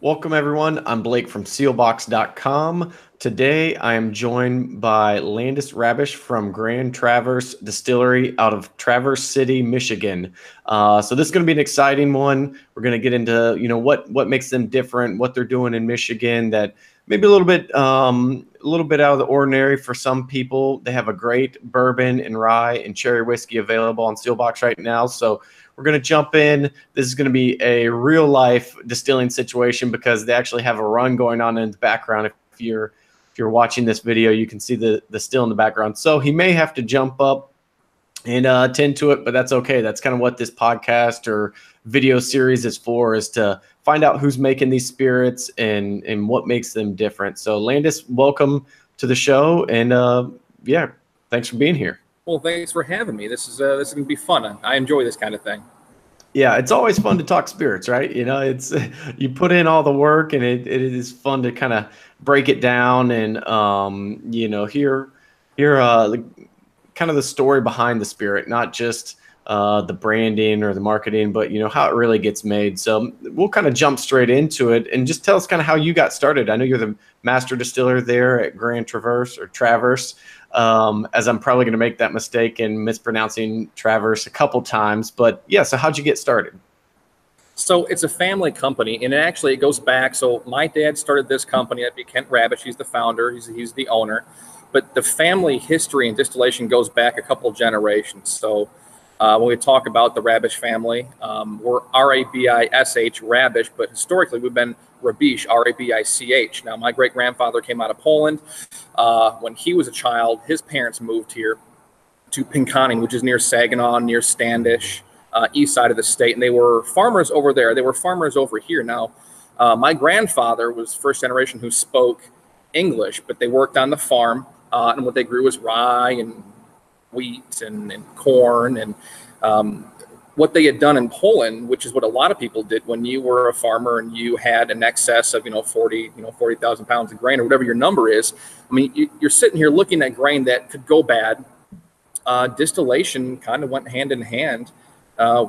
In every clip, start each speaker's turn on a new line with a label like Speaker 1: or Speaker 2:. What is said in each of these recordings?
Speaker 1: Welcome, everyone. I'm Blake from Seelbach.com. Today, I am joined by Landis Rabish from Grand Traverse Distillery out of Traverse City, Michigan. So this is going to be an exciting one. We're going to get into, what makes them different, what they're doing in Michigan that maybe a little bit out of the ordinary for some people. They have a great bourbon and rye and cherry whiskey available on Seelbach right now. So we're going to jump in. This is going to be a real life distilling situation because they actually have a run going on in the background. If you're watching this video, you can see the still in the background. So he may have to jump up and tend to it, but that's okay. That's kind of what this podcast or video series is for, is to find out who's making these spirits and what makes them different. So Landis, welcome to the show. And yeah, thanks for being here.
Speaker 2: Well, thanks for having me. This is going to be fun. I enjoy this kind of thing.
Speaker 1: Yeah, it's always fun to talk spirits, right? It's you put in all the work, and it is fun to kind of break it down and hear kind of the story behind the spirit, not just the branding or the marketing, but how it really gets made. So we'll kind of jump straight into it and just tell us kind of how you got started. I know you're the master distiller there at Grand Traverse or Traverse. As I'm probably going to make that mistake and mispronouncing Traverse a couple times, but yeah. So how'd you get started?
Speaker 2: So it's a family company, and it goes back. So my dad started this company. That'd be Kent Rabish. He's the founder. He's the owner. But the family history in distillation goes back a couple generations. So when we talk about the Rabish family, we're R-A-B-I-S-H, Rabish, but historically we've been Rabish, R-A-B-I-C-H. Now, my great-grandfather came out of Poland. When he was a child, his parents moved here to Pinconning, which is near Saginaw, near Standish, east side of the state, and they were farmers over there. They were farmers over here. Now, my grandfather was first generation who spoke English, but they worked on the farm, and what they grew was rye and wheat and corn and what they had done in Poland, which is what a lot of people did when you were a farmer and you had an excess of 40,000 pounds of grain or whatever your number is. I mean, you're sitting here looking at grain that could go bad. Distillation kind of went hand in hand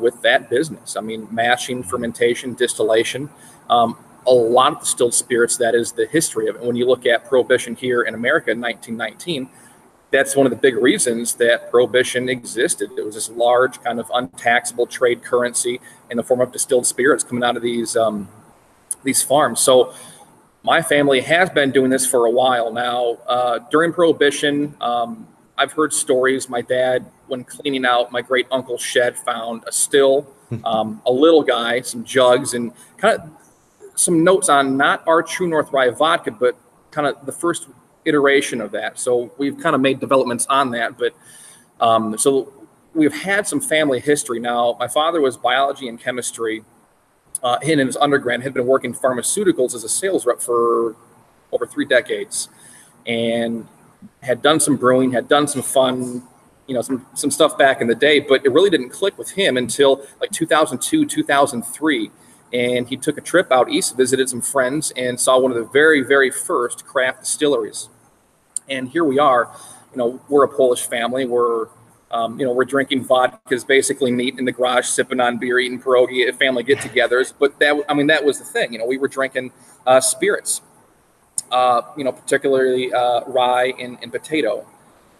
Speaker 2: with that business. I mean, mashing, fermentation, distillation. A lot of distilled spirits, that is the history of it. When you look at Prohibition here in America in 1919, that's one of the big reasons that Prohibition existed. It was this large kind of untaxable trade currency in the form of distilled spirits coming out of these farms. So my family has been doing this for a while now. During Prohibition, I've heard stories. My dad, when cleaning out my great uncle's shed, found a still, a little guy, some jugs, and kind of some notes on not our True North Rye vodka, but kind of the first iteration of that. So we've kind of made developments on that, but so we've had some family history. Now, my father was biology and chemistry. He in his undergrad had been working pharmaceuticals as a sales rep for over 3 decades, and had done some brewing, had done some fun, some stuff back in the day, but it really didn't click with him until like 2002, 2003. And he took a trip out east, visited some friends, and saw one of the very, very first craft distilleries. And here we are. We're a Polish family. We're drinking vodkas, basically neat in the garage, sipping on beer, eating pierogi at family get-togethers. But that was the thing. We were drinking spirits, particularly rye and potato.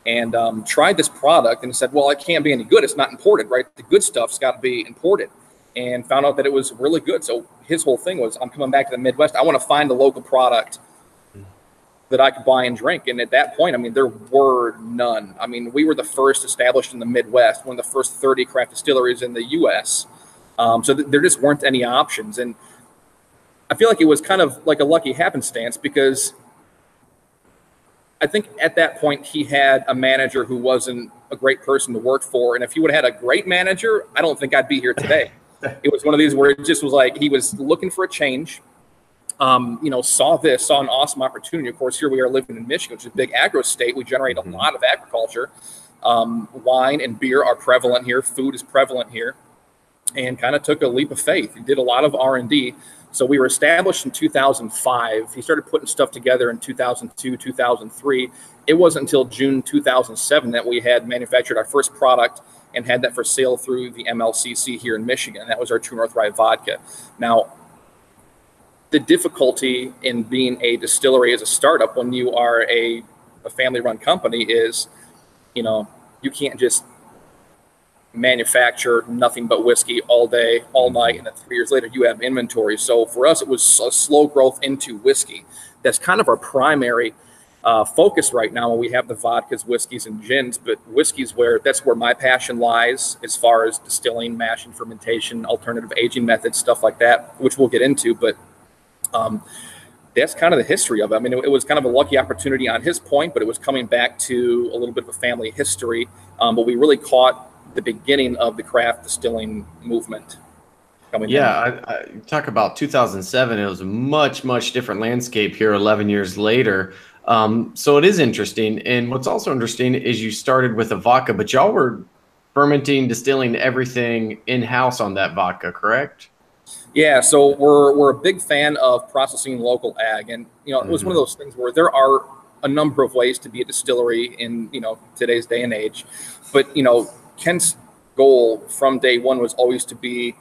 Speaker 2: And tried this product and said, well, it can't be any good. It's not imported, right? The good stuff's got to be imported. And found out that it was really good. So his whole thing was, I'm coming back to the Midwest. I want to find a local product that I could buy and drink. And at that point, there were none. We were the first established in the Midwest, one of the first 30 craft distilleries in the U.S. So there just weren't any options. And I feel like it was kind of like a lucky happenstance, because I think at that point he had a manager who wasn't a great person to work for. And if he would have had a great manager, I don't think I'd be here today. It was one of these where it just was like he was looking for a change, saw an awesome opportunity. Of course, here we are living in Michigan, which is a big agro state. We generate a lot of agriculture. Wine and beer are prevalent here. Food is prevalent here. And kind of took a leap of faith. He did a lot of R&D. So we were established in 2005. He started putting stuff together in 2002, 2003. It wasn't until June 2007 that we had manufactured our first product and had that for sale through the MLCC here in Michigan. That was our True North Rye vodka. Now, the difficulty in being a distillery as a startup when you are a family-run company is, you know, you can't just manufacture nothing but whiskey all day, all night, and then 3 years later you have inventory. So for us, it was a slow growth into whiskey. That's kind of our primary focus right now. We have the vodkas, whiskeys, and gins, but whiskey's that's where my passion lies as far as distilling, mashing, fermentation, alternative aging methods, stuff like that, which we'll get into. But that's kind of the history of it. I mean, it was kind of a lucky opportunity on his point, but it was coming back to a little bit of a family history. But we really caught the beginning of the craft distilling movement.
Speaker 1: I talk about 2007. It was a much different landscape here 11 years later. So it is interesting. And what's also interesting is you started with a vodka, but y'all were fermenting, distilling everything in-house on that vodka, correct?
Speaker 2: Yeah, so we're a big fan of processing local ag. And, you know, it was one of those things where there are a number of ways to be a distillery in, you know, today's day and age. But, you know, Kent's goal from day one was always to be,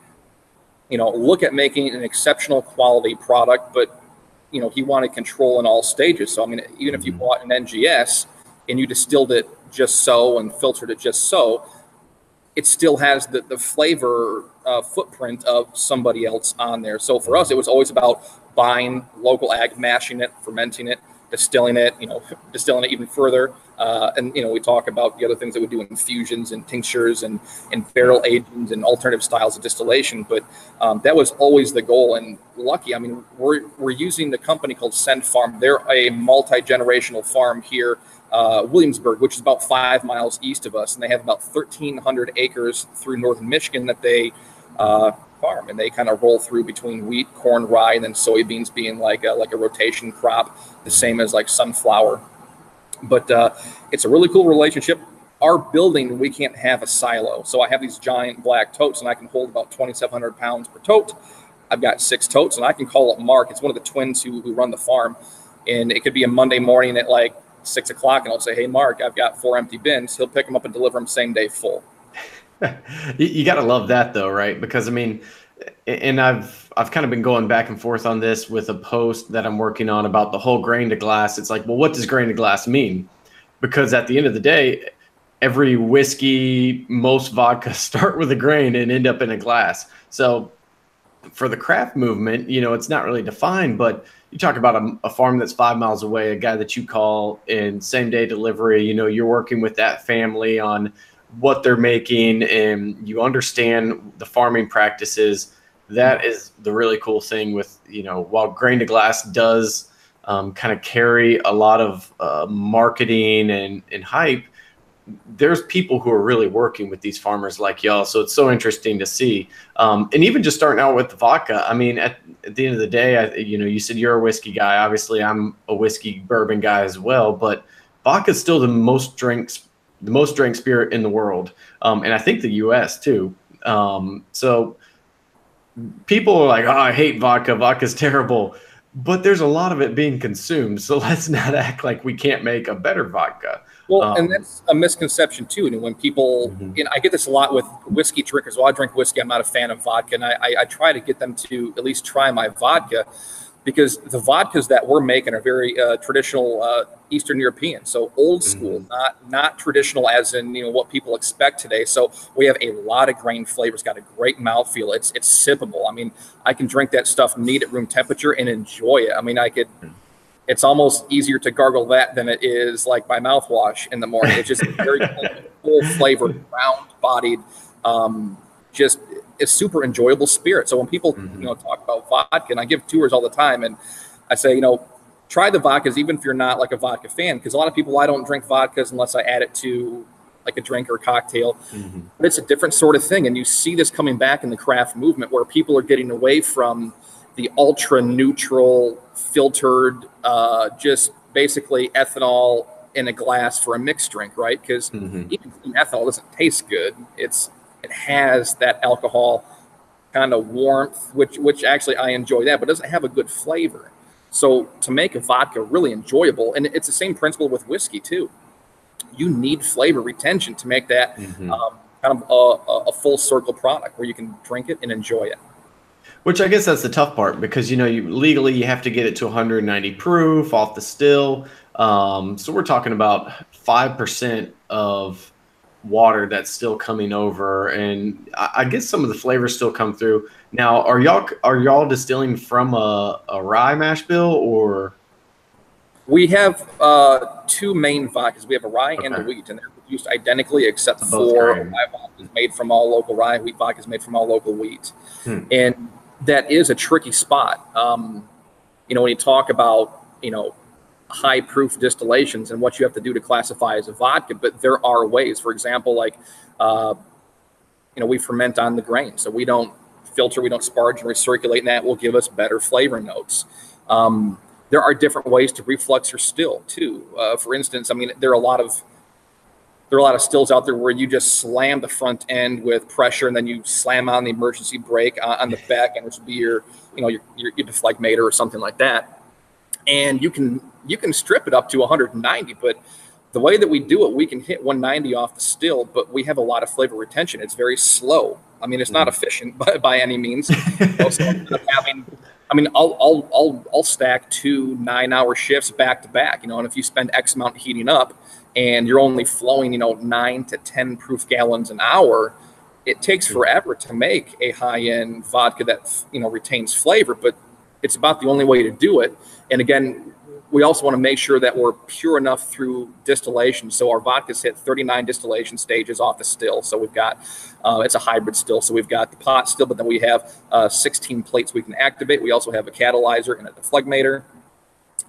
Speaker 2: you know, look at making an exceptional quality product, but, you know, he wanted control in all stages. So, I mean, even if you bought an NGS and you distilled it just so and filtered it just so, it still has the flavor footprint of somebody else on there. So for us, it was always about buying local ag, mashing it, fermenting it, distilling it, you know, distilling it even further. And, you know, we talk about the other things that we do, infusions and tinctures and barrel agings and alternative styles of distillation. But that was always the goal. And lucky, I mean, we're using the company called Send Farm. They're a multi-generational farm here, Williamsburg, which is about 5 miles east of us. And they have about 1,300 acres through northern Michigan that they farm, and they kind of roll through between wheat, corn, rye, and then soybeans being like a rotation crop, the same as like sunflower. But it's a really cool relationship. Our building, we can't have a silo, so I have these giant black totes, and I can hold about 2,700 pounds per tote. I've got 6 totes, and I can call up Mark. It's one of the twins who run the farm, and it could be a Monday morning at like 6 o'clock, and I'll say, "Hey, Mark, I've got 4 empty bins." He'll pick them up and deliver them same day full.
Speaker 1: You got to love that though, right? Because I mean, and I've kind of been going back and forth on this with a post that I'm working on about the whole grain to glass. It's like, well, what does grain to glass mean? Because at the end of the day, every whiskey, most vodka start with a grain and end up in a glass. So for the craft movement, you know, it's not really defined, but you talk about a farm that's 5 miles away, a guy that you call in same day delivery, you know, you're working with that family on what they're making and you understand the farming practices. That is the really cool thing with, you know, while grain to glass does kind of carry a lot of marketing and hype, there's people who are really working with these farmers like y'all. So it's so interesting to see. And even just starting out with the vodka, I mean, at the end of the day, you know, you said you're a whiskey guy. Obviously, I'm a whiskey bourbon guy as well, but vodka is still the most drank spirit in the world. And I think the US too. So people are like, oh, I hate vodka. Vodka's terrible. But there's a lot of it being consumed. So let's not act like we can't make a better vodka.
Speaker 2: Well, and that's a misconception too. And when people, you know, I get this a lot with whiskey drinkers. Well, I drink whiskey. I'm not a fan of vodka. And I try to get them to at least try my vodka, because the vodkas that we're making are very traditional Eastern European, so old school, not traditional as in, you know, what people expect today. So we have a lot of grain flavors, got a great mouthfeel. It's sippable. I mean, I can drink that stuff neat at room temperature and enjoy it. I mean, it's almost easier to gargle that than it is like my mouthwash in the morning. It's just very full flavored, round-bodied, just a super enjoyable spirit. So when people, you know, talk about vodka, and I give tours all the time, and I say, you know, try the vodkas, even if you're not like a vodka fan, because a lot of people, I don't drink vodkas unless I add it to like a drink or a cocktail. But it's a different sort of thing. And you see this coming back in the craft movement, where people are getting away from the ultra neutral, filtered, just basically ethanol in a glass for a mixed drink, right? Because even ethanol doesn't taste good. It has that alcohol kind of warmth, which actually I enjoy that, but doesn't have a good flavor. So to make a vodka really enjoyable, and it's the same principle with whiskey too. You need flavor retention to make that kind of a full circle product where you can drink it and enjoy it.
Speaker 1: Which I guess that's the tough part because you legally you have to get it to 190 proof off the still. So we're talking about 5% of water that's still coming over, and I guess some of the flavors still come through. Now, are y'all distilling from a rye mash bill or
Speaker 2: We have two main vodkas. We have a rye and a
Speaker 1: okay?
Speaker 2: wheat, and they're produced identically, except
Speaker 1: So both
Speaker 2: for a
Speaker 1: grain.
Speaker 2: rye vodka is made from all local rye. Wheat vodka is made from all local wheat,
Speaker 1: Hmm.
Speaker 2: and that is a tricky spot. When you talk about high proof distillations and what you have to do to classify as a vodka, but there are ways. For example, like uh, we ferment on the grain, so we don't filter, we don't sparge and recirculate, and that will give us better flavor notes. Um, there are different ways to reflux your still too. For instance, I mean, there are a lot of stills out there where you just slam the front end with pressure, and then you slam on the emergency brake on the back end, which would be your deflecmator or something like that. And you can strip it up to 190, but the way that we do it, we can hit 190 off the still, but we have a lot of flavor retention. It's very slow. I mean, it's not
Speaker 1: Mhm.
Speaker 2: efficient by any means. So instead of having, I mean, I'll stack 2 9-hour shifts back to back. And if you spend X amount heating up, and you're only flowing 9 to 10 proof gallons an hour, it takes forever to make a high end vodka that retains flavor. But it's about the only way to do it. And again, we also want to make sure that we're pure enough through distillation. So our vodkas hit 39 distillation stages off the still. So we've got, it's a hybrid still. So we've got the pot still, but then we have 16 plates we can activate. We also have a catalyzer and a deflegmator.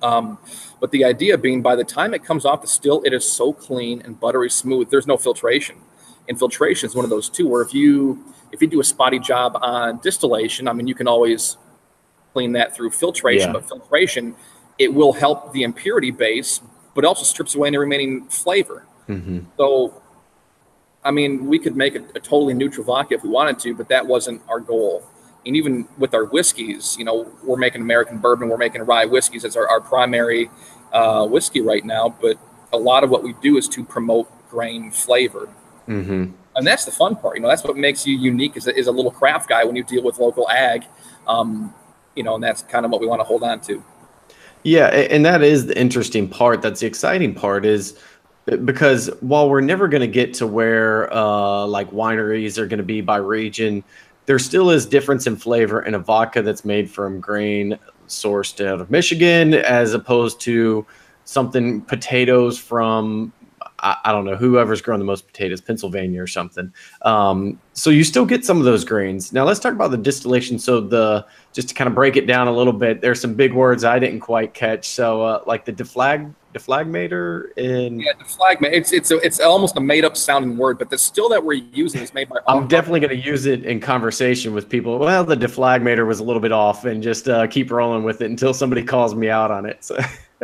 Speaker 2: But the idea being, by the time it comes off the still, it is so clean and buttery smooth. There's no filtration. And filtration is one of those too, where if you do a spotty job on distillation, I mean, you can always clean that through filtration,
Speaker 1: Yeah.
Speaker 2: but filtration, it will help the impurity base, but also strips away any remaining flavor.
Speaker 1: Hmm.
Speaker 2: So, I mean, we could make a totally neutral vodka if we wanted to, but that wasn't our goal. And even with our whiskeys, we're making American bourbon, we're making rye whiskeys as our primary whiskey right now. But a lot of what we do is to promote grain flavor.
Speaker 1: Hmm.
Speaker 2: And that's the fun part. That's what makes you unique as a little craft guy when you deal with local ag. And that's kind of what we want to hold on to.
Speaker 1: Yeah, and that is the interesting part. That's the exciting part is because while we're never going to get to where like wineries are going to be by region, there still is difference in flavor in a vodka that's made from grain sourced out of Michigan as opposed to something potatoes from I don't know whoever's growing the most potatoes, Pennsylvania or something. So you still get some of those grains. Now let's talk about the distillation. So the just to kind of break it down a little bit, there's some big words I didn't quite catch. So like the deflagmator in
Speaker 2: Yeah, deflagment. It's almost a made up sounding word, but the still that we're using is made by our
Speaker 1: I'm definitely going to use it in conversation with people. Well, the deflagmator was a little bit off, and just keep rolling with it until somebody calls me out on it. So,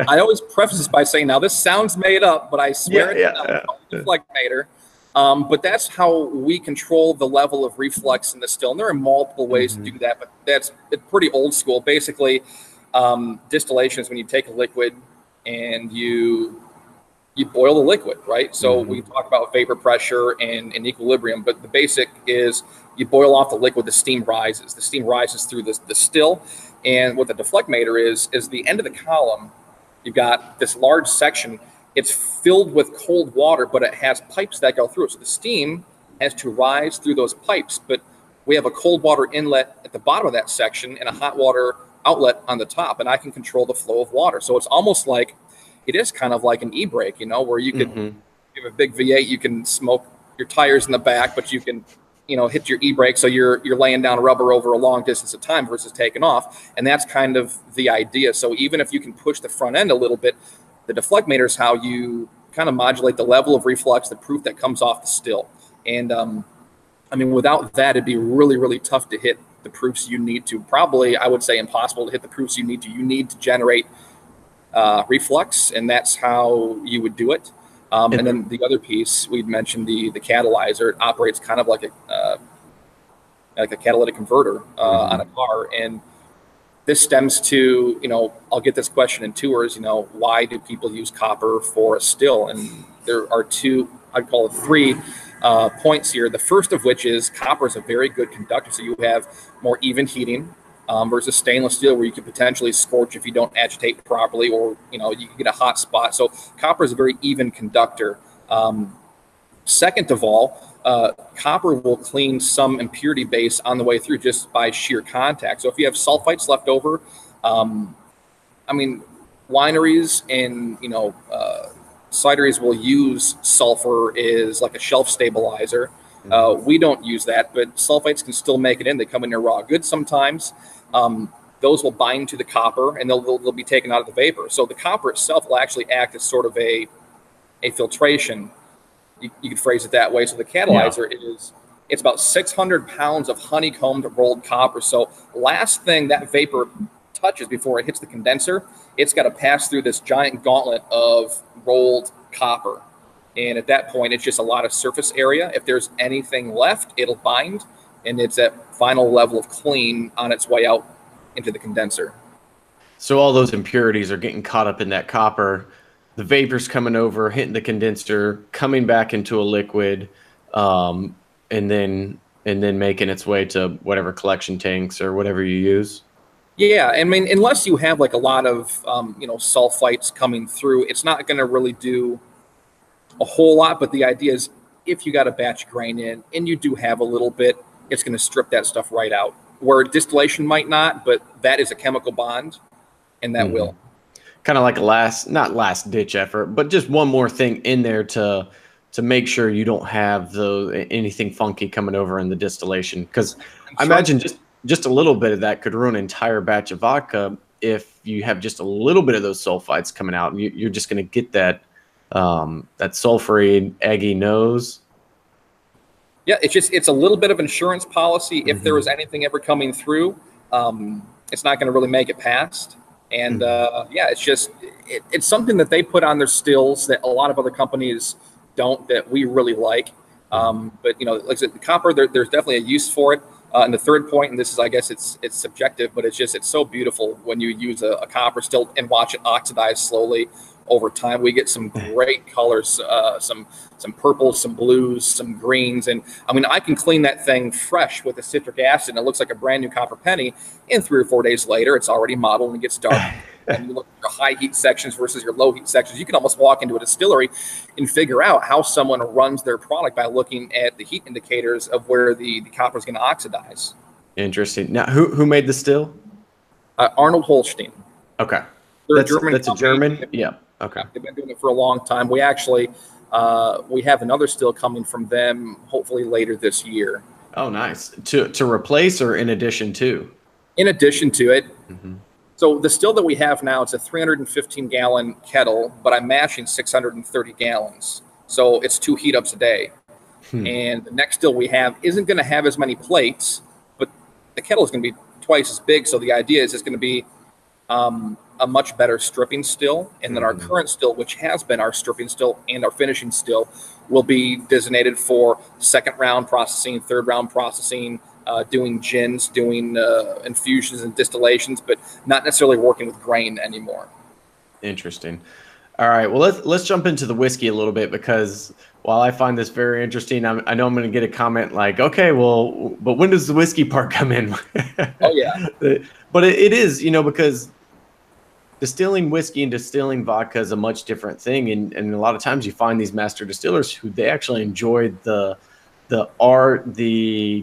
Speaker 2: I always preface this by saying, now this sounds made up, but I swear
Speaker 1: yeah,
Speaker 2: it's not.
Speaker 1: yeah,
Speaker 2: It's called deflecmator. But that's how we control the level of reflux in the still. And there are multiple ways to
Speaker 1: hmm
Speaker 2: do that, but it's pretty old school. Basically, distillation is when you take a liquid and you boil the liquid, right? So
Speaker 1: hmm
Speaker 2: we talk about vapor pressure and equilibrium, but the basic is you boil off the liquid, the steam rises. The steam rises through the still. And what the deflecmator is the end of the column. You've got this large section. It's filled with cold water, but it has pipes that go through it. So the steam has to rise through those pipes, but we have a cold water inlet at the bottom of that section and a hot water outlet on the top, and I can control the flow of water. So it's almost like, it is kind of like an e-brake, where you could
Speaker 1: hmm
Speaker 2: have a big V8, you can smoke your tires in the back, but you can, hit your e-brake. So you're laying down rubber over a long distance of time versus taking off. And that's kind of the idea. So even if you can push the front end a little bit, the deflecmator is how you kind of modulate the level of reflux, the proof that comes off the still. And I mean, without that, it'd be really, really tough to hit the proofs you need to. Probably, I would say, impossible to hit the proofs you need to. You need to generate reflux, and that's how you would do it. And then the other piece, we'd mentioned the catalyzer. It operates kind of like a catalytic converter on a
Speaker 1: hmm
Speaker 2: car. And this stems to, I'll get this question in tours, why do people use copper for a still? And there are two, I'd call it three points here. The first of which is copper is a very good conductor. So you have more even heating versus stainless steel, where you could potentially scorch if you don't agitate properly, or you can get a hot spot. So copper is a very even conductor. Second of all, copper will clean some impurity base on the way through just by sheer contact. So if you have sulfites left over, I mean, wineries and cideries will use sulfur as like a shelf stabilizer. We don't use that, but sulfites can still make it in. They come in your raw goods sometimes. Those will bind to the copper, and they'll be taken out of the vapor. So the copper itself will actually act as sort of a filtration. You could phrase it that way. So the catalyzer it's about 600 pounds of honeycombed rolled copper. So last thing that vapor touches before it hits the condenser, it's got to pass through this giant gauntlet of rolled copper. And at that point, it's just a lot of surface area. If there's anything left, it'll bind, and it's at final level of clean on its way out into the condenser.
Speaker 1: So all those impurities are getting caught up in that copper. The vapor's coming over, hitting the condenser, coming back into a liquid, and then making its way to whatever collection tanks or whatever you use.
Speaker 2: Yeah, I mean, unless you have like a lot of sulfites coming through, it's not going to really do a whole lot. But the idea is, if you got a batch of grain in and you do have a little bit, it's going to strip that stuff right out. Where distillation might not, but that is a chemical bond, and that will.
Speaker 1: Kind of like not last ditch effort, but just one more thing in there to make sure you don't have anything funky coming over in the distillation. Because I imagine just a little bit of that could ruin an entire batch of vodka if you have just a little bit of those sulfites coming out, and you're just going to get that sulfury, eggy nose.
Speaker 2: Yeah, it's a little bit of insurance policy. If there was anything ever coming through, it's not going to really make it past. And it's something that they put on their stills that a lot of other companies don't, that we really like. But like I said, the copper, there's definitely a use for it. And the third point, and this is, I guess it's subjective, but it's so beautiful when you use a copper still and watch it oxidize slowly over time. We get some great colors, some purples, some blues, some greens. And I mean, I can clean that thing fresh with a citric acid, and it looks like a brand new copper penny. And 3 or 4 days later, it's already mottled and gets dark. And you look at your high heat sections versus your low heat sections. You can almost walk into a distillery and figure out how someone runs their product by looking at the heat indicators of where the copper is going to oxidize.
Speaker 1: Interesting. Now, who made the still?
Speaker 2: Arnold Holstein.
Speaker 1: Okay.
Speaker 2: They're
Speaker 1: that's a German? Yeah. Okay.
Speaker 2: They've been doing it for a long time. We actually we have another still coming from them hopefully later this year.
Speaker 1: Oh, nice. To replace or in addition to?
Speaker 2: In addition to it. So the still that we have now, it's a 315-gallon kettle, but I'm mashing 630 gallons. So it's 2 heat ups a day. And the next still we have isn't going to have as many plates, but the kettle is going to be twice as big. So the idea is it's going to be a much better stripping still. And then our current still, which has been our stripping still and our finishing still, will be designated for second round processing, third round processing, doing gins, doing infusions and distillations, but not necessarily working with grain anymore.
Speaker 1: Interesting. All right. Well, let's jump into the whiskey a little bit, because while I find this very interesting, I know I'm going to get a comment like, okay, well, but when does the whiskey part come in?
Speaker 2: Oh, yeah.
Speaker 1: But it is, because distilling whiskey and distilling vodka is a much different thing. And a lot of times you find these master distillers who they actually enjoy the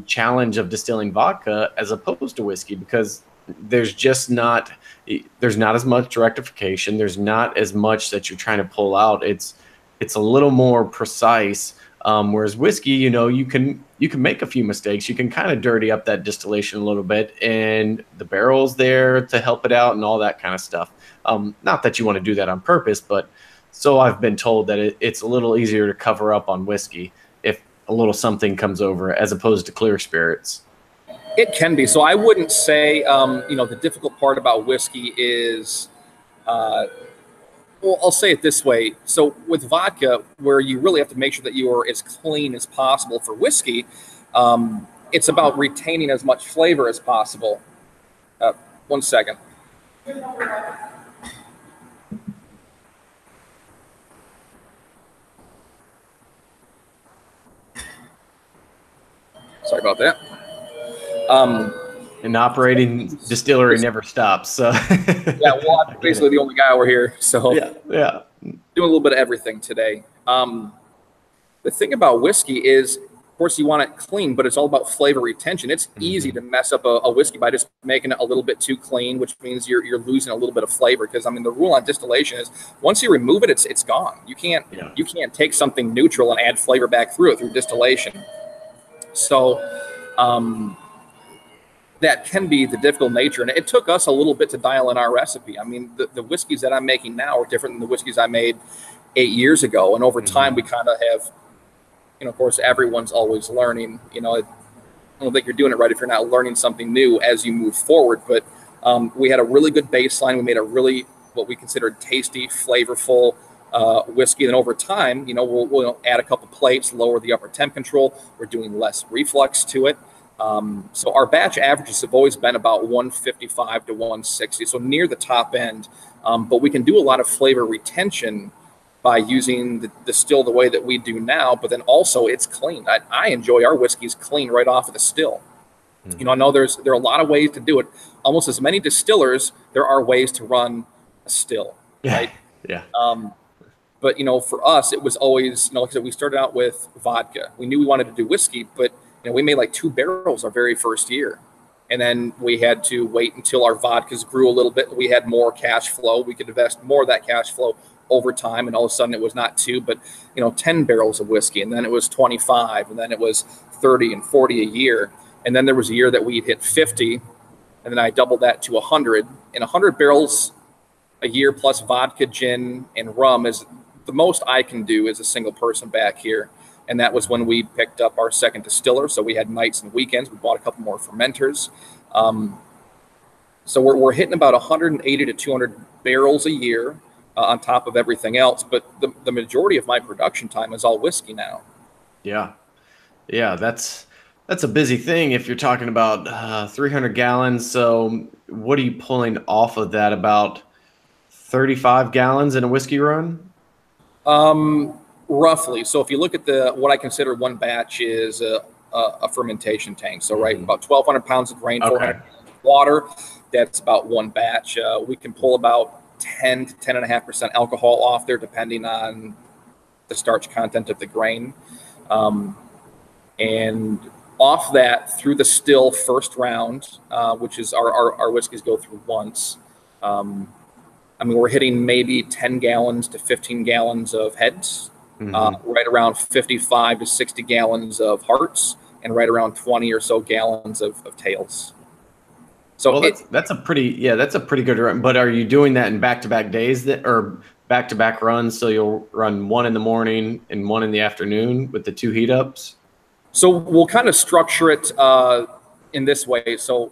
Speaker 1: challenge of distilling vodka as opposed to whiskey, because there's not as much rectification. There's not as much that you're trying to pull out. It's a little more precise. Whereas whiskey, you can make a few mistakes. You can kind of dirty up that distillation a little bit, and the barrel's there to help it out and all that kind of stuff. Not that you want to do that on purpose, but so I've been told that it's a little easier to cover up on whiskey if a little something comes over, as opposed to clear spirits.
Speaker 2: It can be. So I wouldn't say, the difficult part about whiskey is, well, I'll say it this way. So with vodka, where you really have to make sure that you are as clean as possible, for whiskey, it's about retaining as much flavor as possible. 1 second. Sorry about that. Um,
Speaker 1: An operating distillery never stops. So
Speaker 2: yeah, well, I'm basically the only guy over here. So
Speaker 1: yeah.
Speaker 2: Doing a little bit of everything today. The thing about whiskey is, of course, you want it clean, but it's all about flavor retention. It's easy to mess up a whiskey by just making it a little bit too clean, which means you're losing a little bit of flavor. Because I mean, the rule on distillation is once you remove it, it's gone. You can't take something neutral and add flavor back through it through distillation. So that can be the difficult nature, and it took us a little bit to dial in our recipe. I mean, the whiskeys that I'm making now are different than the whiskeys I made 8 years ago, and over time we kind of have. Of course, everyone's always learning. I don't think you're doing it right if you're not learning something new as you move forward. But we had a really good baseline. We made a really what we considered tasty, flavorful whiskey. And over time, we'll add a couple plates, lower the upper temp control. We're doing less reflux to it. So our batch averages have always been about 155 to 160, so near the top end. But we can do a lot of flavor retention by using the still the way that we do now, but then also it's clean. I enjoy our whiskeys clean right off of the still. I know there are a lot of ways to do it. Almost as many distillers, there are ways to run a still, right?
Speaker 1: Yeah.
Speaker 2: But for us, it was always, like I said, we started out with vodka. We knew we wanted to do whiskey, but we made like 2 barrels our very first year. And then we had to wait until our vodkas grew a little bit. We had more cash flow. We could invest more of that cash flow over time, and all of a sudden it was not 2 but 10 barrels of whiskey, and then it was 25, and then it was 30 and 40 a year, and then there was a year that we hit 50, and then I doubled that to 100. And 100 barrels a year plus vodka, gin, and rum is the most I can do as a single person back here. And that was when we picked up our second distiller, so we had nights and weekends. We bought a couple more fermenters. So we're hitting about 180 to 200 barrels a year on top of everything else. But the majority of my production time is all whiskey now.
Speaker 1: Yeah. That's a busy thing if you're talking about 300 gallons. So what are you pulling off of that? About 35 gallons in a whiskey run?
Speaker 2: Roughly. So if you look at what I consider one batch is a fermentation tank. So about 1,200 pounds of grain, 400 water. That's about one batch. We can pull about 10 to 10.5% alcohol off there, depending on the starch content of the grain. And off that, through the still first round, which is our whiskeys go through once. We're hitting maybe 10 gallons to 15 gallons of heads, right around 55 to 60 gallons of hearts, and right around 20 or so gallons of tails. So
Speaker 1: that's a pretty good run. But are you doing that in back-to-back days or back-to-back runs? So you'll run one in the morning and one in the afternoon with the 2 heat ups?
Speaker 2: So we'll kind of structure it in this way. So,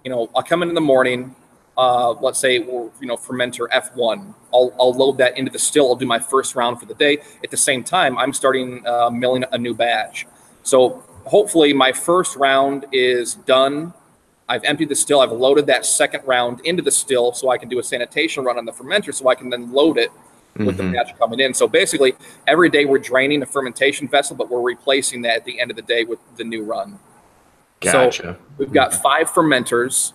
Speaker 2: I'll come in the morning. Let's say we're, fermenter F1. I'll load that into the still. I'll do my first round for the day. At the same time, I'm starting milling a new batch. So hopefully my first round is done. I've emptied the still. I've loaded that second round into the still so I can do a sanitation run on the fermenter so I can then load it with the batch coming in. So basically, every day we're draining a fermentation vessel, but we're replacing that at the end of the day with the new run.
Speaker 1: Gotcha.
Speaker 2: So we've got 5 fermenters.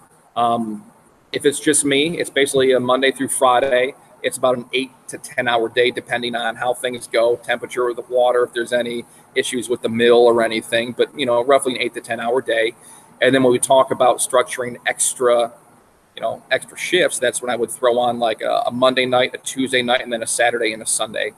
Speaker 2: If it's just me, it's basically a Monday through Friday. It's about an 8 to 10 hour day, depending on how things go, temperature of the water, if there's any issues with the mill or anything, but roughly an 8 to 10 hour day. And then when we talk about structuring extra shifts, that's when I would throw on like a Monday night, a Tuesday night, and then a Saturday and a Sunday.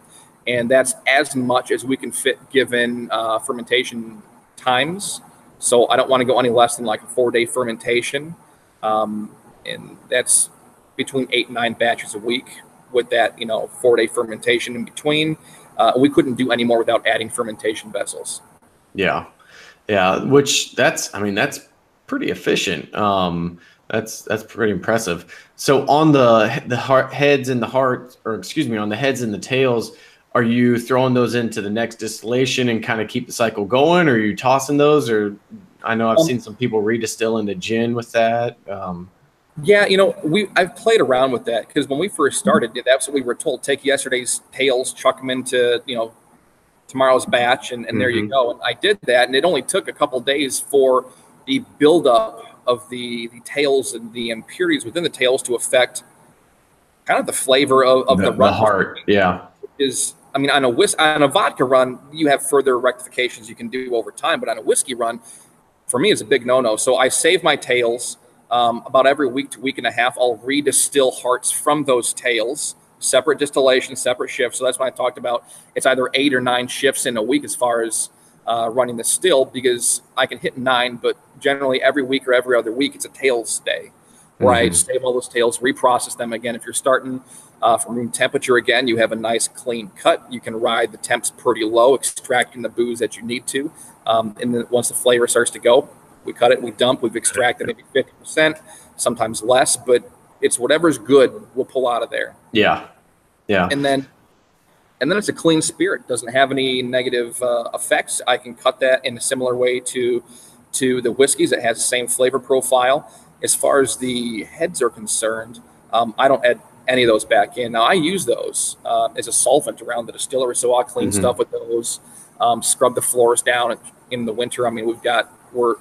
Speaker 2: And that's as much as we can fit given fermentation times. So I don't want to go any less than like a 4-day fermentation. And that's between 8 and 9 batches a week with that, 4-day fermentation in between. We couldn't do any more without adding fermentation vessels.
Speaker 1: Yeah. Which that's pretty efficient. That's pretty impressive. So on the heads and the heart, or excuse me, on the heads and the tails, are you throwing those into the next distillation and kind of keep the cycle going, or are you tossing those? Or I know I've seen some people redistill into gin with that.
Speaker 2: Yeah, I've played around with that because when we first started, that's what we were told. Take yesterday's tails, chuck them into, tomorrow's batch, and there you
Speaker 1: Mm-hmm.
Speaker 2: go. And I did that, and it only took a couple days for the buildup of the tails and the impurities within the tails to affect kind of the flavor of the
Speaker 1: The
Speaker 2: run.
Speaker 1: heart, yeah.
Speaker 2: I mean, on a vodka run, you have further rectifications you can do over time, but on a whiskey run, for me, it's a big no-no. So I save my tails. About every week to week and a half, I'll redistill hearts from those tails, separate distillation, separate shifts. So that's why I talked about it's either 8 or 9 shifts in a week as far as running the still, because I can hit 9, but generally every week or every other week, it's a tails day, where I save all those tails, reprocess them again. If you're starting from room temperature again, you have a nice clean cut. You can ride the temps pretty low, extracting the booze that you need to. And then once the flavor starts to go, we cut it, we dump, we've extracted maybe 50%, sometimes less, but it's whatever's good, we'll pull out of there.
Speaker 1: Yeah. Yeah.
Speaker 2: And then it's a clean spirit, doesn't have any negative effects. I can cut that in a similar way to the whiskeys. It has the same flavor profile. As far as the heads are concerned, I don't add any of those back in. Now I use those as a solvent around the distillery, so I'll clean stuff with those, scrub the floors down in the winter. I mean, we're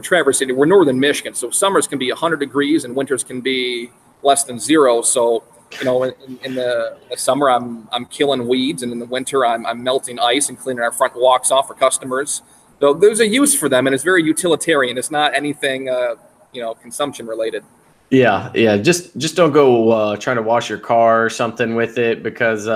Speaker 2: Traverse City, we're northern Michigan, so summers can be 100 degrees and winters can be less than 0. So, you know, in the summer, I'm killing weeds, and in the winter, I'm melting ice and cleaning our front walks off for customers. So there's a use for them, and it's very utilitarian. It's not anything, consumption related.
Speaker 1: Yeah, yeah. Just don't go trying to wash your car or something with it, because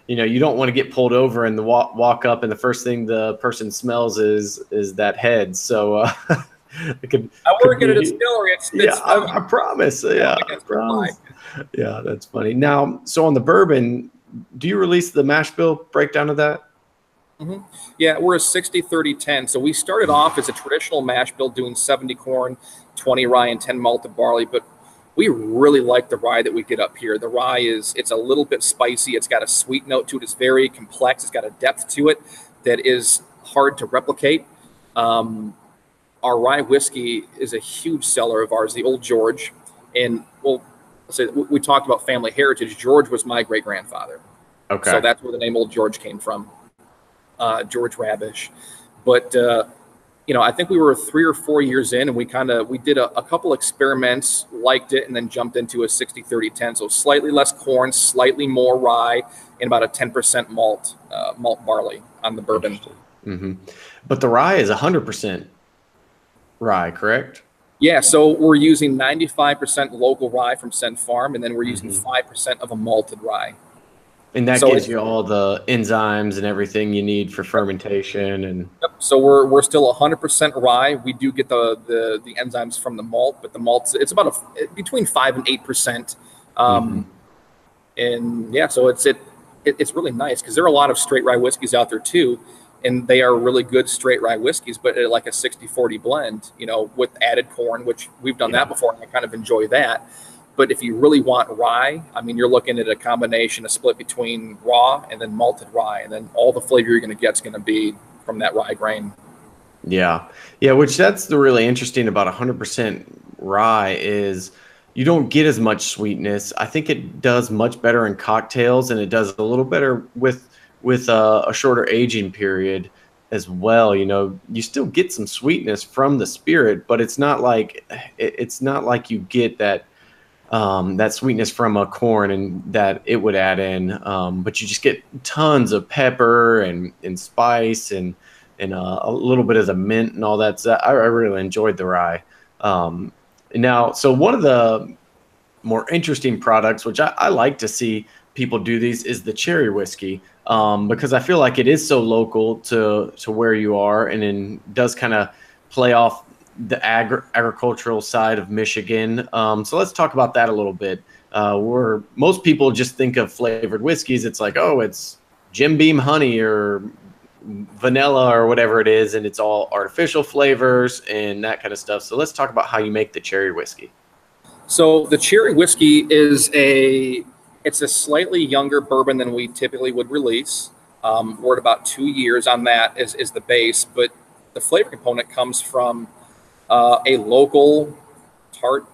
Speaker 1: you don't want to get pulled over and walk up and the first thing the person smells is that head. So
Speaker 2: I work at a distillery.
Speaker 1: I promise. Yeah, I promise. Yeah, that's funny. Now, so on the bourbon, do you release the mash bill breakdown of that?
Speaker 2: Yeah, we're a 60-30-10. So we started off as a traditional mash bill doing 70 corn, 20 rye, and 10 malted barley. But we really like the rye that we get up here. The rye it's a little bit spicy. It's got a sweet note to it. It's very complex. It's got a depth to it that is hard to replicate. Our rye whiskey is a huge seller of ours, the Old George. And we talked about family heritage. George was my great grandfather.
Speaker 1: Okay.
Speaker 2: So that's where the name Old George came from. George Rabish. But, I think we were 3 or 4 years in, and we did a couple experiments, liked it, and then jumped into a 60-30-10. So slightly less corn, slightly more rye, and about a 10% malt barley on the bourbon.
Speaker 1: But the rye is 100% rye, correct?
Speaker 2: Yeah, so we're using 95% local rye from Send Farm, and then we're using 5% of a malted rye.
Speaker 1: And that gives you all the enzymes and everything you need for fermentation. And
Speaker 2: so we're still 100% rye. We do get the enzymes from the malt, but the malt, it's about between 5 and 8%. And yeah, so it's really nice because there are a lot of straight rye whiskeys out there too, and they are really good straight rye whiskeys, but like a 60-40 blend, with added corn, which we've done that before, and I kind of enjoy that. But if you really want rye, I mean, you're looking at a combination, a split between raw and then malted rye, and then all the flavor you're going to get is going to be from that rye grain.
Speaker 1: Yeah, which that's the really interesting about 100% rye is you don't get as much sweetness. I think it does much better in cocktails, and it does a little better with a shorter aging period as well. You still get some sweetness from the spirit, but it's not like you get that sweetness from a corn and that it would add in, but you just get tons of pepper and spice and a little bit of the mint and all that stuff. I really enjoyed the rye. Now, so one of the more interesting products, which I like to see people do these, is the cherry whiskey, because I feel like it is so local to where you are, and then does kind of play off the agricultural side of Michigan. So let's talk about that a little bit. Where most people just think of flavored whiskeys, it's like, oh, it's Jim Beam honey or vanilla or whatever it is, and it's all artificial flavors and that kind of stuff. So let's talk about how you make the cherry whiskey.
Speaker 2: So the cherry whiskey it's a slightly younger bourbon than we typically would release. We're at about 2 years on that is the base, but the flavor component comes from a local tart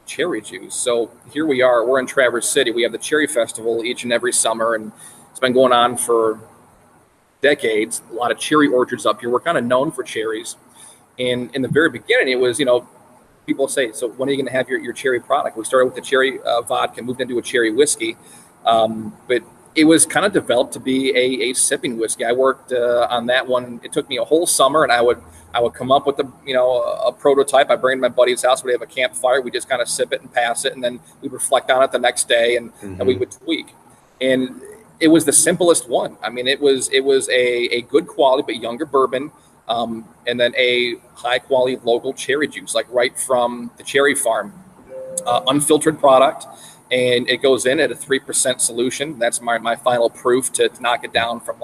Speaker 2: cherry juice. So here we're in Traverse City. We have the Cherry Festival each and every summer, and it's been going on for decades, a lot of cherry orchards up here. We're kind of known for cherries. And in the very beginning, it was, people say, so when are you going to have your cherry product? We started with the cherry vodka, moved into a cherry whiskey. But it was kind of developed to be a sipping whiskey. I worked on that one. It took me a whole summer, and I would come up with a prototype. I bring it to my buddy's house. We'd have a campfire. We just kind of sip it and pass it, and then we'd reflect on it the next day, and we would tweak. And it was the simplest one. I mean, it was a good quality but younger bourbon, and then a high quality local cherry juice, like right from the cherry farm, unfiltered product. And it goes in at a 3% solution. That's my final proof to knock it down from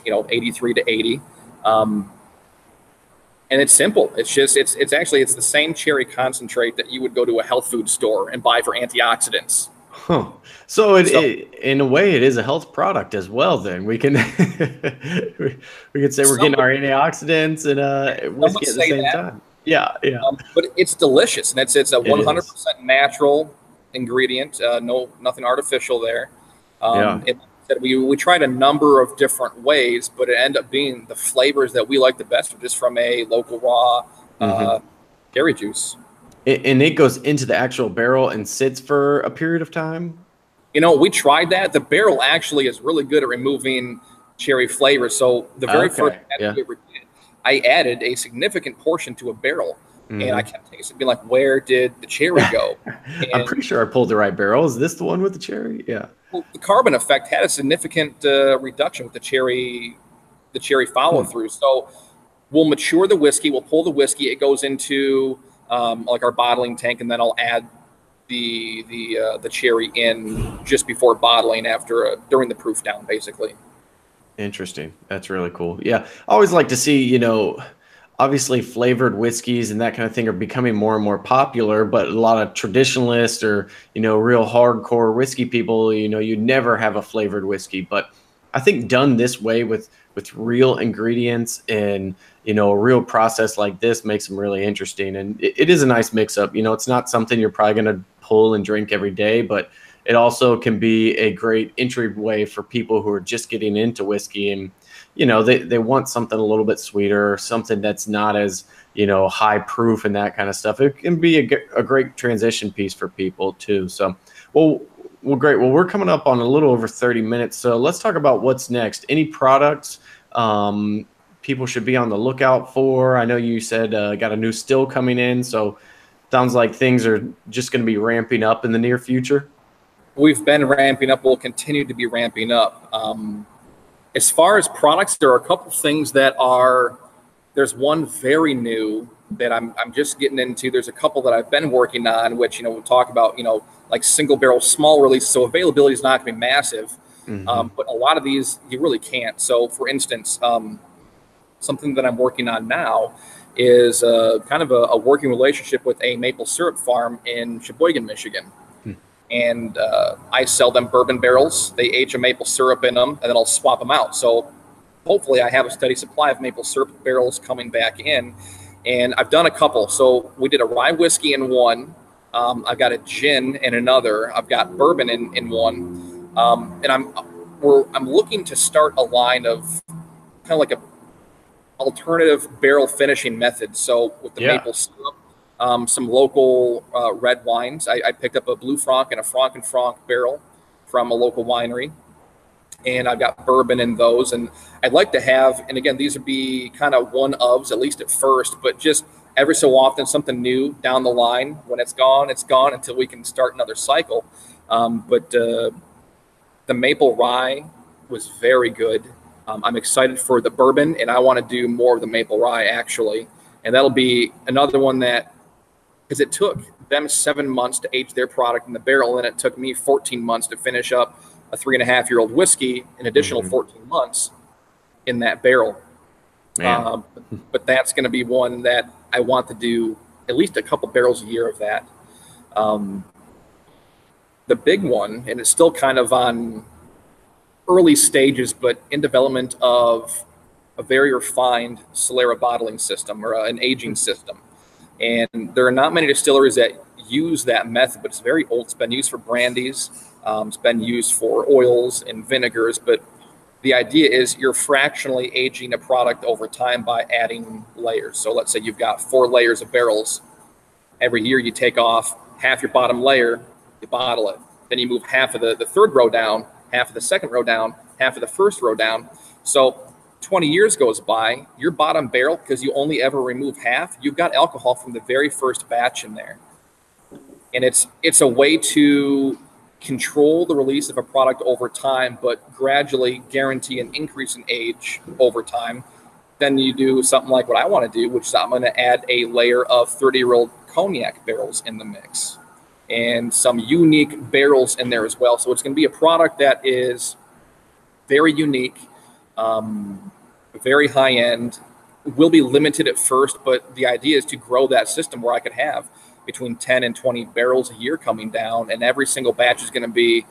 Speaker 2: 83 to 80. And it's simple. It's the same cherry concentrate that you would go to a health food store and buy for antioxidants.
Speaker 1: Huh. So in a way, it is a health product as well. Then we can we could say we're getting our antioxidants and whiskey at the same time. Yeah.
Speaker 2: But it's delicious, and it's a 100% natural ingredient, nothing artificial there. We tried a number of different ways, but it ended up being the flavors that we like the best are just from a local raw cherry juice.
Speaker 1: And it goes into the actual barrel and sits for a period of time?
Speaker 2: We tried that. The barrel actually is really good at removing cherry flavor. So the very first batch we ever did, I added a significant portion to a barrel. And I kept tasting, being like, where did the cherry go? And
Speaker 1: I'm pretty sure I pulled the right barrel. Is this the one with the cherry? Yeah.
Speaker 2: Well, the carbon effect had a significant reduction with the cherry follow through. So we'll mature the whiskey. We'll pull the whiskey. It goes into our bottling tank, and then I'll add the cherry in just before bottling during the proof down, basically.
Speaker 1: Interesting. That's really cool. Yeah. I always like to see, obviously flavored whiskeys and that kind of thing are becoming more and more popular, but a lot of traditionalists or, real hardcore whiskey people, you'd never have a flavored whiskey. But I think done this way with real ingredients and, a real process like this makes them really interesting. And it is a nice mix up. It's not something you're probably going to pull and drink every day, but it also can be a great entryway for people who are just getting into whiskey and, they want something a little bit sweeter, something that's not as, high proof and that kind of stuff. It can be a great transition piece for people too. So, well, great. Well, we're coming up on a little over 30 minutes. So let's talk about what's next. Any products people should be on the lookout for? I know you said got a new still coming in. So sounds like things are just going to be ramping up in the near future.
Speaker 2: We've been ramping up. We'll continue to be ramping up. As far as products, there are a couple things there's one very new that I'm just getting into. There's a couple that I've been working on, which, we'll talk about, like single barrel, small release. So availability is not going to be massive. But a lot of these, you really can't. So for instance, something that I'm working on now is kind of a working relationship with a maple syrup farm in Sheboygan, Michigan. And I sell them bourbon barrels. They age a maple syrup in them, and then I'll swap them out. So hopefully I have a steady supply of maple syrup barrels coming back in. And I've done a couple. So we did a rye whiskey in one. I've got a gin in another. I've got bourbon in one. And I'm looking to start a line of kind of like a alternative barrel finishing method. So with the maple syrup, some local red wines. I picked up a Blue Franc and a Franc and Franc barrel from a local winery, and I've got bourbon in those. And I'd like to have, and again, these would be kind of one-ofs, at least at first, but just every so often something new down the line. When it's gone until we can start another cycle. But the maple rye was very good. I'm excited for the bourbon, and I want to do more of the maple rye actually. And that'll be another one because it took them 7 months to age their product in the barrel, and it took me 14 months to finish up a 3.5-year-old whiskey, an additional 14 months in that barrel. But that's going to be one that I want to do at least a couple barrels a year of that. The big one, and it's still kind of on early stages, but in development of a very refined Solera bottling system or an aging system. And there are not many distilleries that use that method, but it's very old. It's been used for brandies. It's been used for oils and vinegars, but The idea is you're fractionally aging a product over time by adding layers. So let's say you've got 4 layers of barrels. Every year you take off half your bottom layer, you bottle it. Then you move half of the third row down, half of the second row down, half of the first row down. So 20 years goes by, your bottom barrel, because you only ever remove half, you've got alcohol from the very first batch in there. And it's a way to control the release of a product over time, but gradually guarantee an increase in age over time. Then you do something like what I want to do, which is I'm going to add a layer of 30-year-old cognac barrels in the mix and some unique barrels in there as well. So it's going to be a product that is very unique, very high end, will be limited at first, but the idea is to grow that system where I could have between 10 and 20 barrels a year coming down, and every single batch is going to be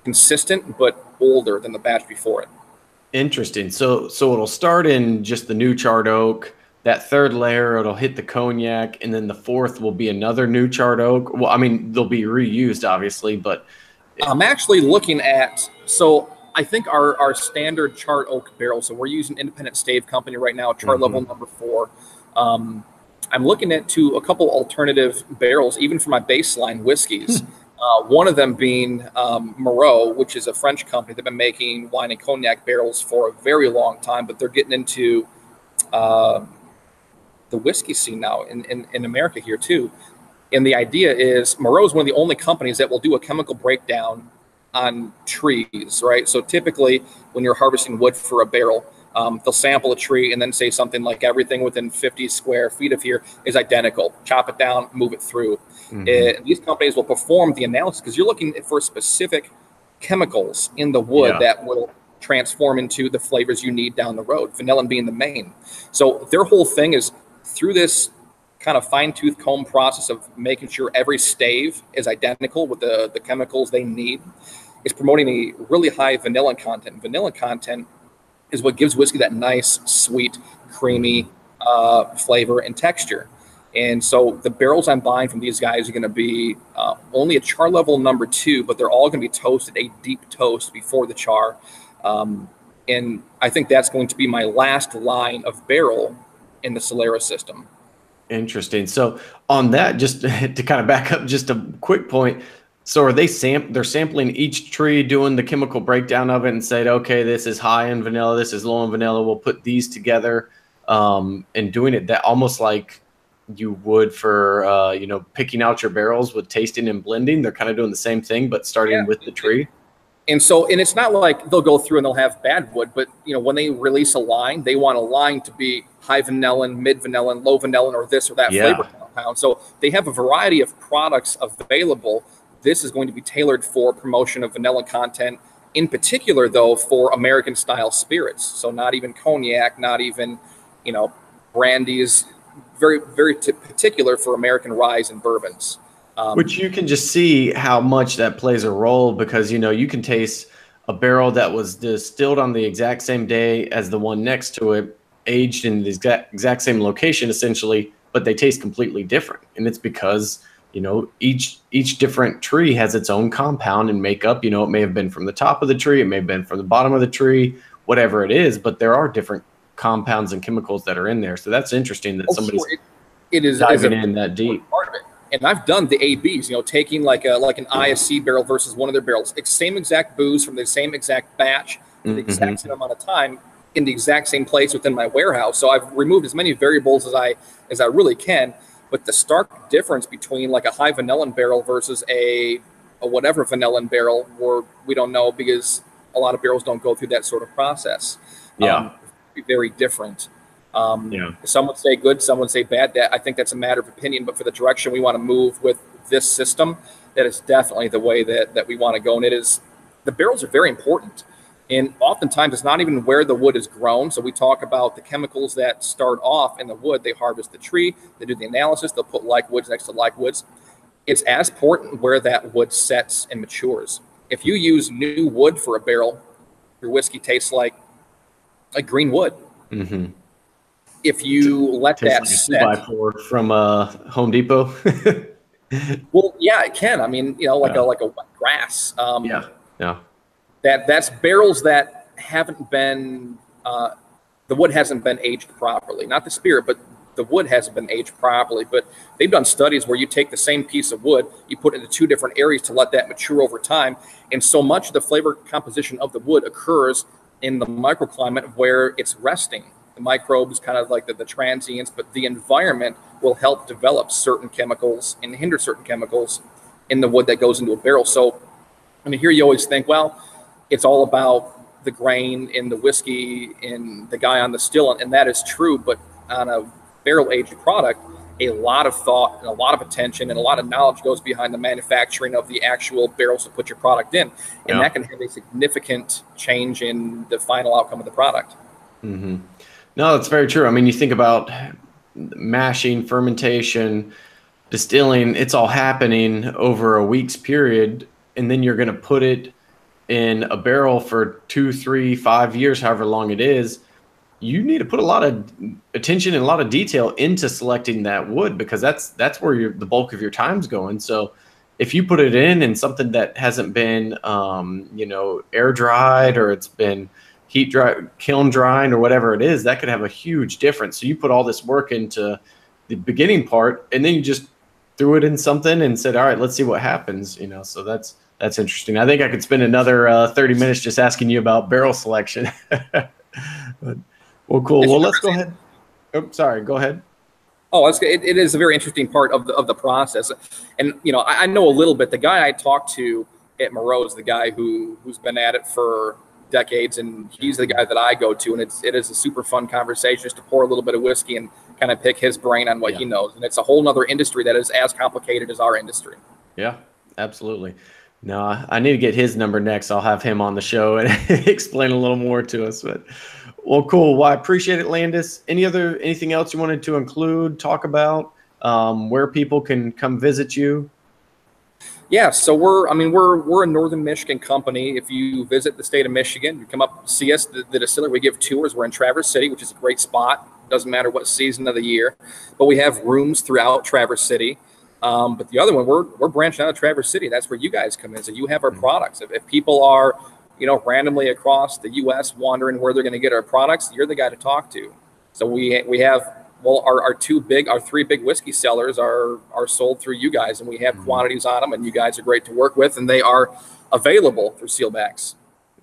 Speaker 2: consistent but older than the batch before it.
Speaker 1: Interesting. So it'll start in just the new charred oak. That third layer, it'll hit the cognac, and then the fourth will be another new charred oak. Well, I mean, they'll be reused, obviously, but
Speaker 2: I'm actually looking at, so I think our standard charred oak barrel, so we're using Independent Stave Company right now, char level number 4. I'm looking into a couple alternative barrels, even for my baseline whiskeys. One of them being Moreau, which is a French company. They've been making wine and cognac barrels for a very long time, but they're getting into the whiskey scene now in America here too. And the idea is Moreau is one of the only companies that will do a chemical breakdown on trees, right? So typically when you're harvesting wood for a barrel, they'll sample a tree and then say something like everything within 50 square feet of here is identical. Chop it down, move it through. These companies will perform the analysis because you're looking for specific chemicals in the wood that will transform into the flavors you need down the road, vanillin being the main. So their whole thing is through this kind of fine-tooth comb process of making sure every stave is identical with the chemicals they need. It's promoting a really high vanillin content. Vanillin content is what gives whiskey that nice, sweet, creamy flavor and texture. And so the barrels I'm buying from these guys are going to be only a char level number 2, but they're all going to be toasted a deep toast before the char. And I think that's going to be my last line of barrel in the Solera system.
Speaker 1: Interesting. So on that, just to kind of back up just a quick point. So are they're sampling each tree, doing the chemical breakdown of it and said, okay, this is high in vanilla, this is low in vanilla. We'll put these together and doing it that almost like you would for, picking out your barrels with tasting and blending. They're kind of doing the same thing, but starting with the tree.
Speaker 2: And so, and it's not like they'll go through and they'll have bad wood, but when they release a line, they want a line to be high vanillin, mid vanillin, low vanillin, or this or that flavor compound. So they have a variety of products available. This is going to be tailored for promotion of vanilla content, in particular, though, for American style spirits. So not even cognac, not even, brandies, very, very particular for American ryes and bourbons.
Speaker 1: Which you can just see how much that plays a role because, you can taste a barrel that was distilled on the exact same day as the one next to it, aged in the exact same location, essentially, but they taste completely different. And it's because, each different tree has its own compound and makeup. It may have been from the top of the tree, it may have been from the bottom of the tree, whatever it is, but there are different compounds and chemicals that are in there. So that's interesting that somebody's diving in that deep.
Speaker 2: Part of it. And I've done the ABs, taking like an ISC barrel versus one of their barrels, same exact booze from the same exact batch, the exact same amount of time in the exact same place within my warehouse. So I've removed as many variables as I really can. But the stark difference between like a high vanillin barrel versus a whatever vanillin barrel, we don't know because a lot of barrels don't go through that sort of process. Very different. Some would say good, some would say bad. I think that's a matter of opinion, but for the direction we want to move with this system, that is definitely the way that we want to go. And the barrels are very important. And oftentimes it's not even where the wood is grown. So we talk about the chemicals that start off in the wood. They harvest the tree, they do the analysis, they'll put like woods next to like woods. It's as important where that wood sets and matures. If you use new wood for a barrel, your whiskey tastes like green wood. If you let that set,
Speaker 1: 2x4 from Home Depot.
Speaker 2: Well, yeah, it can. I mean, like a wet grass.
Speaker 1: Yeah.
Speaker 2: That's barrels that haven't been the wood hasn't been aged properly. Not the spirit, but the wood hasn't been aged properly. But they've done studies where you take the same piece of wood, you put it into two different areas to let that mature over time, and so much of the flavor composition of the wood occurs in the microclimate where it's resting. The microbes, kind of like the transients, but the environment will help develop certain chemicals and hinder certain chemicals in the wood that goes into a barrel. So, I mean, here you always think, well, it's all about the grain in the whiskey in the guy on the still, and that is true. But on a barrel-aged product, a lot of thought and a lot of attention and a lot of knowledge goes behind the manufacturing of the actual barrels to put your product in, and that can have a significant change in the final outcome of the product.
Speaker 1: Mm-hmm. No, that's very true. I mean, you think about mashing, fermentation, distilling, it's all happening over a week's period, and then you're going to put it in a barrel for 2, 3, 5 years, however long it is. You need to put a lot of attention and a lot of detail into selecting that wood, because that's where the bulk of your time's going. So if you put it in something that hasn't been, air dried, or it's been heat dry, kiln drying, or whatever it is, that could have a huge difference. So you put all this work into the beginning part, and then you just threw it in something and said, all right, let's see what happens. So that's interesting. I think I could spend another 30 minutes just asking you about barrel selection. Well, cool. Well, let's go ahead. Oh, sorry. Go ahead.
Speaker 2: Oh, it is a very interesting part of the process. And, I know a little bit. The guy I talked to at Moreau is the guy who's been at it for decades, and he's the guy that I go to. And it is a super fun conversation just to pour a little bit of whiskey and kind of pick his brain on what he knows. And it's a whole nother industry that is as complicated as our industry.
Speaker 1: Yeah, absolutely. No, I need to get his number next. I'll have him on the show and explain a little more to us. But well, cool. Well, I appreciate it, Landis. Anything else you wanted to include, talk about, where people can come visit you?
Speaker 2: Yeah, so we're a Northern Michigan company. If you visit the state of Michigan, you come up see us, the distillery. We give tours. We're in Traverse City, which is a great spot. Doesn't matter what season of the year, but we have rooms throughout Traverse City. But the other one, we're branching out of Traverse City. That's where you guys come in. So you have our products. If people are, randomly across the U.S. wondering where they're going to get our products, you're the guy to talk to. So we have, well, our three big whiskey sellers are sold through you guys, and we have quantities on them, and you guys are great to work with, and they are available through Seelbach's.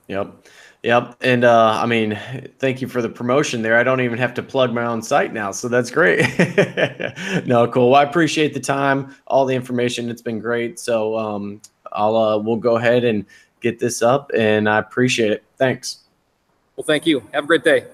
Speaker 1: Yep. And thank you for the promotion there. I don't even have to plug my own site now, so that's great. No, cool. Well, I appreciate the time, all the information. It's been great. So we'll go ahead and get this up, and I appreciate it. Thanks.
Speaker 2: Well, thank you. Have a great day.